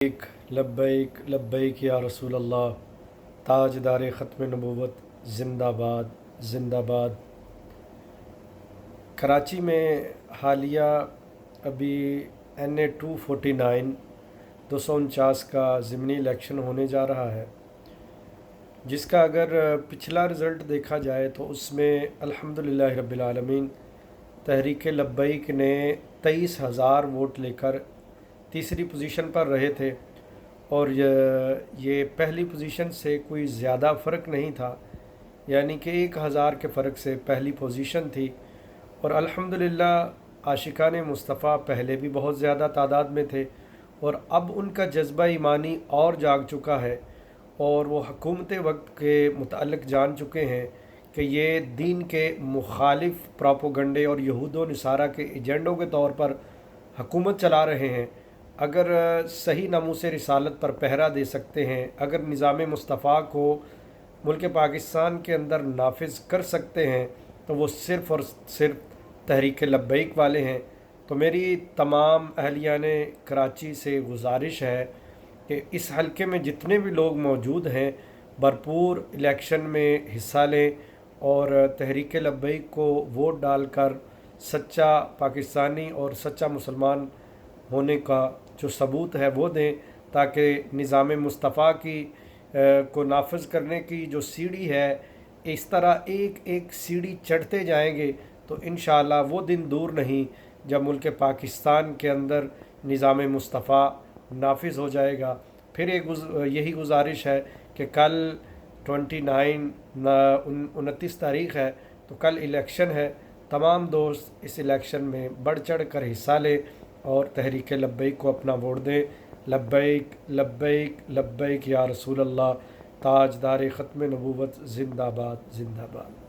एक लब्बैक लब्बैक या रसूल अल्लाह। ताजदार ख़त्म नबूवत ज़िंदाबाद ज़िंदाबाद। कराची में हालिया अभी NA 249 249 का ज़िमनी इलेक्शन होने जा रहा है, जिसका अगर पिछला रिज़ल्ट देखा जाए तो उसमें अल्हम्दुलिल्लाह रब्बिल आलमीन तहरीक लब्बैक ने 23,000 वोट लेकर तीसरी पोजीशन पर रहे थे और ये पहली पोजीशन से कोई ज़्यादा फ़र्क नहीं था, यानी कि 1,000 के फ़र्क से पहली पोजीशन थी। और अल्हम्दुलिल्लाह आशिकान मुस्तफ़ा पहले भी बहुत ज़्यादा तादाद में थे और अब उनका जज्बा ईमानी और जाग चुका है और वो हुकूमत वक्त के मुताल्लिक़ जान चुके हैं कि ये दीन के मुखालिफ प्रोपोगंडे और यहूद व नसारा के एजेंडों के तौर पर हुकूमत चला रहे हैं। अगर सही नमूस रिसालत पर पहरा दे सकते हैं, अगर निज़ाम मुस्तफ़ा को मुल्क पाकिस्तान के अंदर नाफिज कर सकते हैं, तो वो सिर्फ़ और सिर्फ तहरीक लब्बैक वाले हैं। तो मेरी तमाम अहलियान कराची से गुजारिश है कि इस हलके में जितने भी लोग मौजूद हैं भरपूर इलेक्शन में हिस्सा लें और तहरीक लब्बैक को वोट डालकर सच्चा पाकिस्तानी और सच्चा मुसलमान होने का जो सबूत है वो दें, ताकि निज़ाम मुस्तफ़ा की को नाफिज करने की जो सीढ़ी है, इस तरह एक एक सीढ़ी चढ़ते जाएंगे तो इंशाअल्लाह वो दिन दूर नहीं जब मुल्क पाकिस्तान के अंदर निज़ाम मुस्तफ़ा नाफिज हो जाएगा। फिर यही गुजारिश है कि कल 29 तारीख़ है, तो कल इलेक्शन है। तमाम दोस्त इस इलेक्शन में बढ़ चढ़ कर हिस्सा लें और तहरीक लब्बैक को अपना वोट दें। लब्बैक लब्बैक लब्बैक या रसूल अल्लाह। ताजदार ख़त्म नबूवत ज़िंदाबाद ज़िंदाबाद।